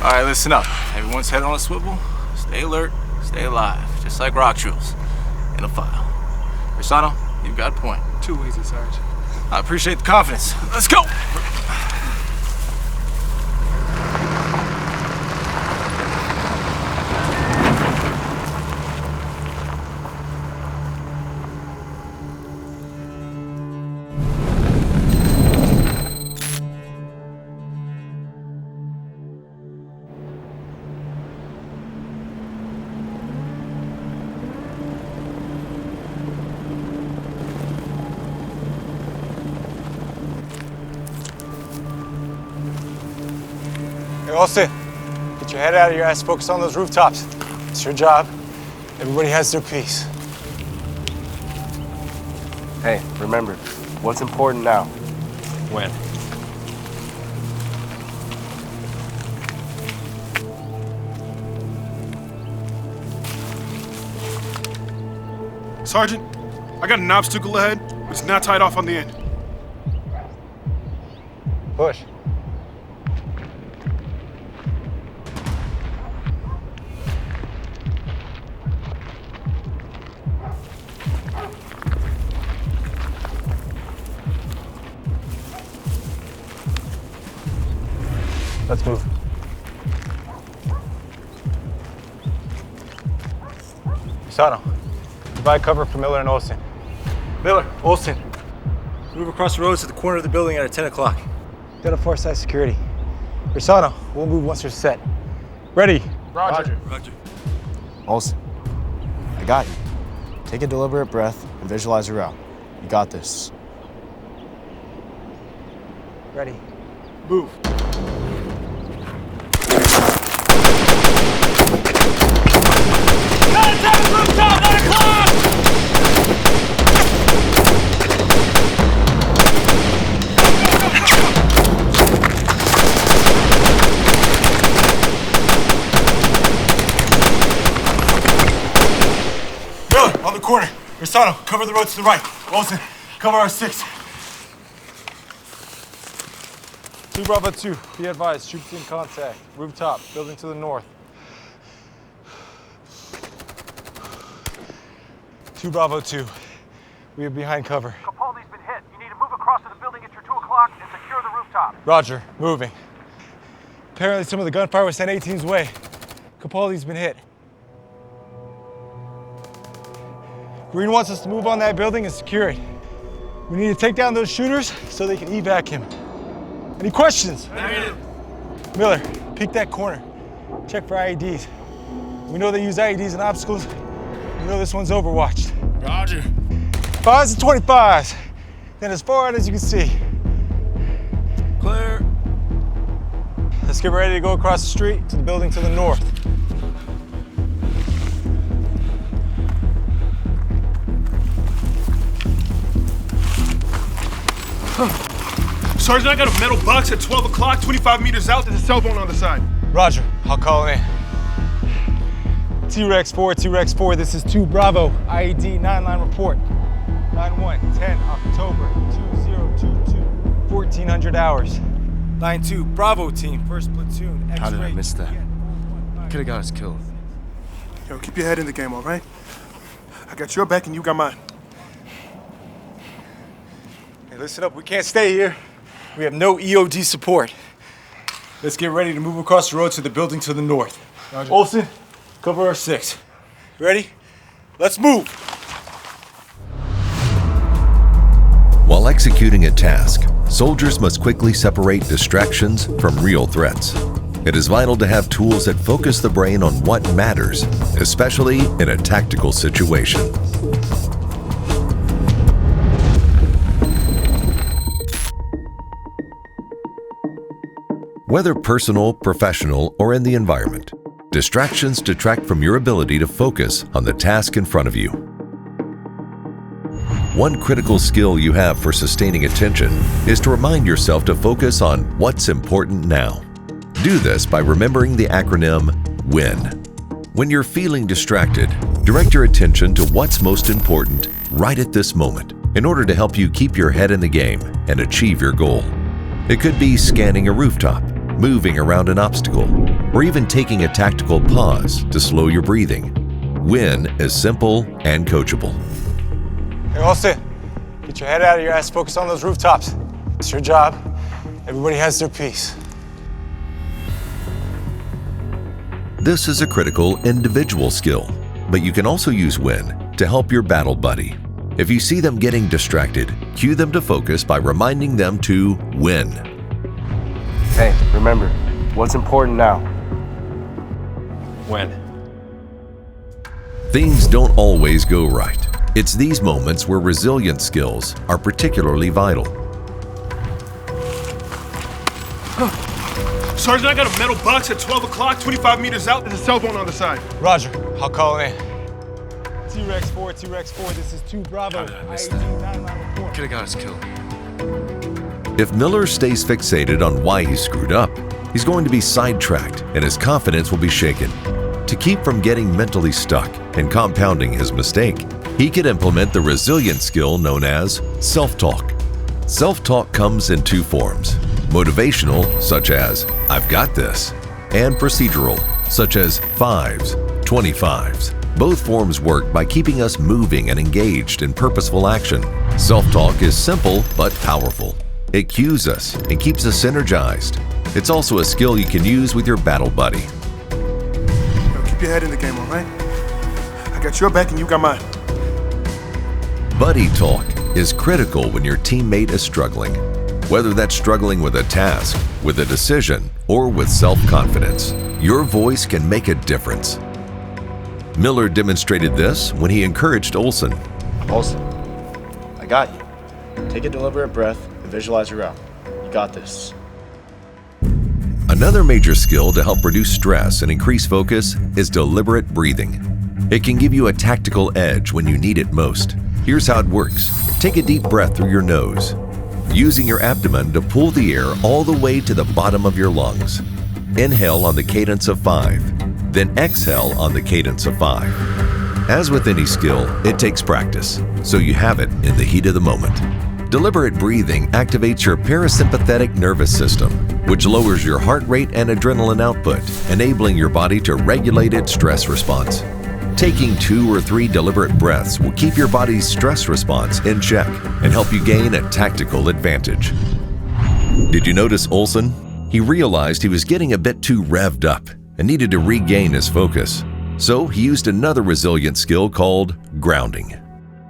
All right, listen up. Everyone's head on a swivel. Stay alert, stay alive, just like rock drills. In a file. Risano, you've got a point. Too easy, Sarge. I appreciate the confidence. Let's go! Hey, Austin, get your head out of your ass, focus on those rooftops. It's your job. Everybody has their piece. Hey, remember, what's important now? When? Sergeant, I got an obstacle ahead, but it's not tied off on the end. Push. Let's move. Sano, provide cover for Miller and Olsen. Miller, Olsen, move across the road to the corner of the building at 10 o'clock. Got a far side security. Risano, we'll move once you're set. Ready? Roger. Olsen, I got you. Take a deliberate breath and visualize your route. You got this. Ready. Move. Miller, on the corner. Risano, cover the road to the right. Olsen, cover our 6. 2 Bravo 2, be advised, troops in contact. Rooftop, building to the north. 2 Bravo 2, we are behind cover. Capaldi's been hit. You need to move across to the building at your 2 o'clock and secure the rooftop. Roger, moving. Apparently some of the gunfire was sent 18's way. Capaldi's been hit. Green wants us to move on that building and secure it. We need to take down those shooters so they can evac him. Any questions? Negative. Miller, peek that corner. Check for IEDs. We know they use IEDs and obstacles. We know this one's overwatched. Roger. 5s and 25s. Then as far out as you can see. Clear. Let's get ready to go across the street to the building to the north. Sergeant, I got a metal box at 12 o'clock, 25 meters out. There's a cell phone on the side. Roger, I'll call it in. T-Rex 4, T-Rex 4, this is 2 Bravo, IED 9-line report. 9-1, 10 October 2022, 1400 hours. 9-2, Bravo team, 1st platoon, X-ray. How did I miss that? Could have got us killed. Yo, keep your head in the game, all right? I got your back and you got mine. Hey, listen up, we can't stay here. We have no EOD support. Let's get ready to move across the road to the building to the north. Roger. Olsen, cover our 6. Ready? Let's move! While executing a task, soldiers must quickly separate distractions from real threats. It is vital to have tools that focus the brain on what matters, especially in a tactical situation. Whether personal, professional, or in the environment, distractions detract from your ability to focus on the task in front of you. One critical skill you have for sustaining attention is to remind yourself to focus on what's important now. Do this by remembering the acronym WIN. When you're feeling distracted, direct your attention to what's most important right at this moment in order to help you keep your head in the game and achieve your goal. It could be scanning a rooftop, moving around an obstacle, or even taking a tactical pause to slow your breathing. WIN is simple and coachable. Hey, Austin, get your head out of your ass, focus on those rooftops. It's your job. Everybody has their piece. This is a critical individual skill, but you can also use WIN to help your battle buddy. If you see them getting distracted, cue them to focus by reminding them to WIN. Hey, remember, what's important now? When? Things don't always go right. It's these moments where resilience skills are particularly vital. Sergeant, I got a metal box at 12 o'clock, 25 meters out. There's a cell phone on the side. Roger, I'll call in. T-Rex 4, this is 2 Bravo. I missed IED that. 9-line report. Could've got us killed. If Miller stays fixated on why he screwed up, he's going to be sidetracked and his confidence will be shaken. To keep from getting mentally stuck and compounding his mistake, he could implement the resilience skill known as self-talk. Self-talk comes in 2 forms: motivational, such as "I've got this," and procedural, such as 5s, 25s. Both forms work by keeping us moving and engaged in purposeful action. Self-talk is simple but powerful. It cues us and keeps us energized. It's also a skill you can use with your battle buddy. Yo, keep your head in the game, all right? I got your back and you got mine. Buddy talk is critical when your teammate is struggling. Whether that's struggling with a task, with a decision, or with self-confidence, your voice can make a difference. Miller demonstrated this when he encouraged Olson. Olson, I got you. Take a deliberate breath and visualize your route. You got this. Another major skill to help reduce stress and increase focus is deliberate breathing. It can give you a tactical edge when you need it most. Here's how it works. Take a deep breath through your nose, using your abdomen to pull the air all the way to the bottom of your lungs. Inhale on the cadence of 5, then exhale on the cadence of 5. As with any skill, it takes practice, so you have it in the heat of the moment. Deliberate breathing activates your parasympathetic nervous system, which lowers your heart rate and adrenaline output, enabling your body to regulate its stress response. Taking 2 or 3 deliberate breaths will keep your body's stress response in check and help you gain a tactical advantage. Did you notice Olson? He realized he was getting a bit too revved up and needed to regain his focus. So he used another resilience skill called grounding.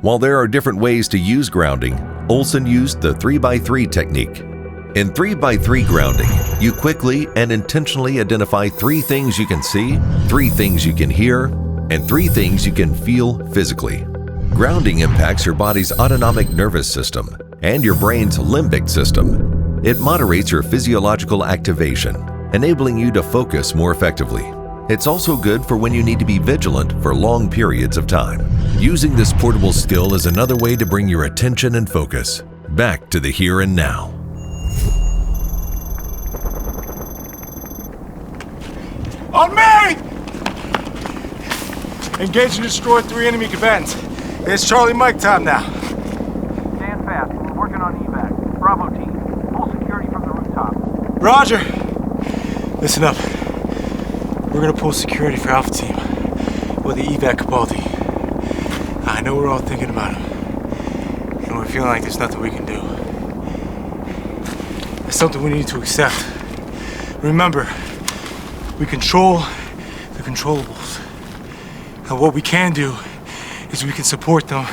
While there are different ways to use grounding, Olson used the 3x3 technique. In 3x3 grounding, you quickly and intentionally identify 3 things you can see, 3 things you can hear, and 3 things you can feel physically. Grounding impacts your body's autonomic nervous system and your brain's limbic system. It moderates your physiological activation, enabling you to focus more effectively. It's also good for when you need to be vigilant for long periods of time. Using this portable skill is another way to bring your attention and focus back to the here and now. On me! Engage and destroy 3 enemy combatants. It's Charlie Mike time now. Stand fast. We're working on evac. Bravo team. Full security from the rooftop. Roger. Listen up. We're gonna pull security for Alpha Team with the evac Capaldi. I know we're all thinking about him, and we're feeling like there's nothing we can do. It's something we need to accept. Remember, we control the controllables. And what we can do is we can support them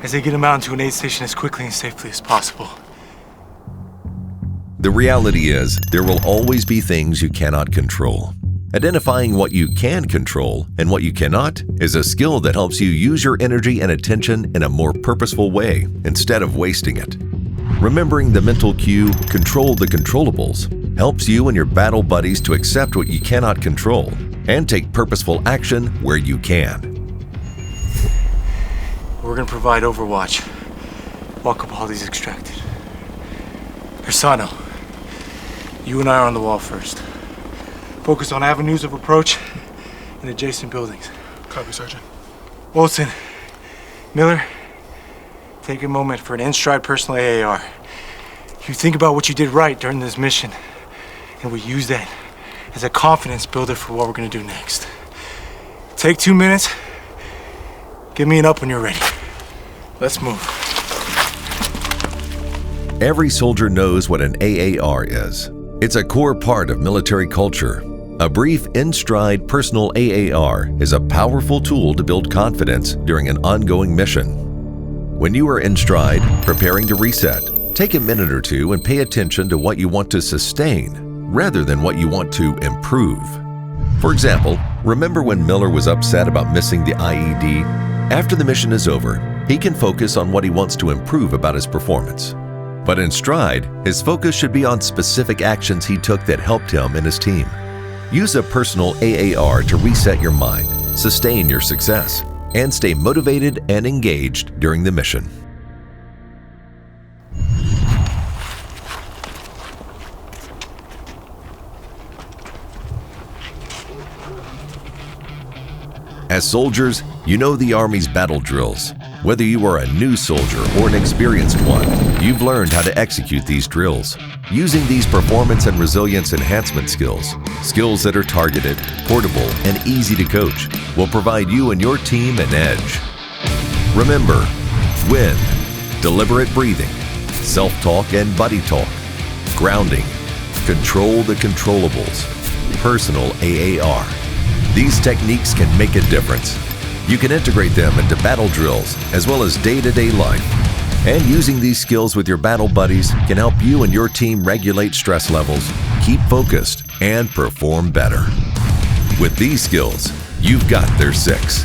as they get them out into an aid station as quickly and safely as possible. The reality is, there will always be things you cannot control. Identifying what you can control and what you cannot is a skill that helps you use your energy and attention in a more purposeful way instead of wasting it. Remembering the mental cue, control the controllables, helps you and your battle buddies to accept what you cannot control and take purposeful action where you can. We're gonna provide overwatch while Capaldi's extracted. Persano, you and I are on the wall first. Focus on avenues of approach in adjacent buildings. Copy, Sergeant. Olson, Miller, take a moment for an in-stride personal AAR. You think about what you did right during this mission, and we use that as a confidence builder for what we're gonna do next. Take 2 minutes. Give me an up when you're ready. Let's move. Every soldier knows what an AAR is. It's a core part of military culture. A brief in-stride personal AAR is a powerful tool to build confidence during an ongoing mission. When you are in stride, preparing to reset, take a minute or two and pay attention to what you want to sustain rather than what you want to improve. For example, remember when Miller was upset about missing the IED? After the mission is over, he can focus on what he wants to improve about his performance. But in stride, his focus should be on specific actions he took that helped him and his team. Use a personal AAR to reset your mind, sustain your success, and stay motivated and engaged during the mission. As soldiers, you know the Army's battle drills. Whether you are a new soldier or an experienced one, you've learned how to execute these drills. Using these performance and resilience enhancement skills, skills that are targeted, portable, and easy to coach, will provide you and your team an edge. Remember, WIN, deliberate breathing, self-talk and buddy talk, grounding, control the controllables, personal AAR. These techniques can make a difference. You can integrate them into battle drills as well as day-to-day life. And using these skills with your battle buddies can help you and your team regulate stress levels, keep focused, and perform better. With these skills, you've got their 6.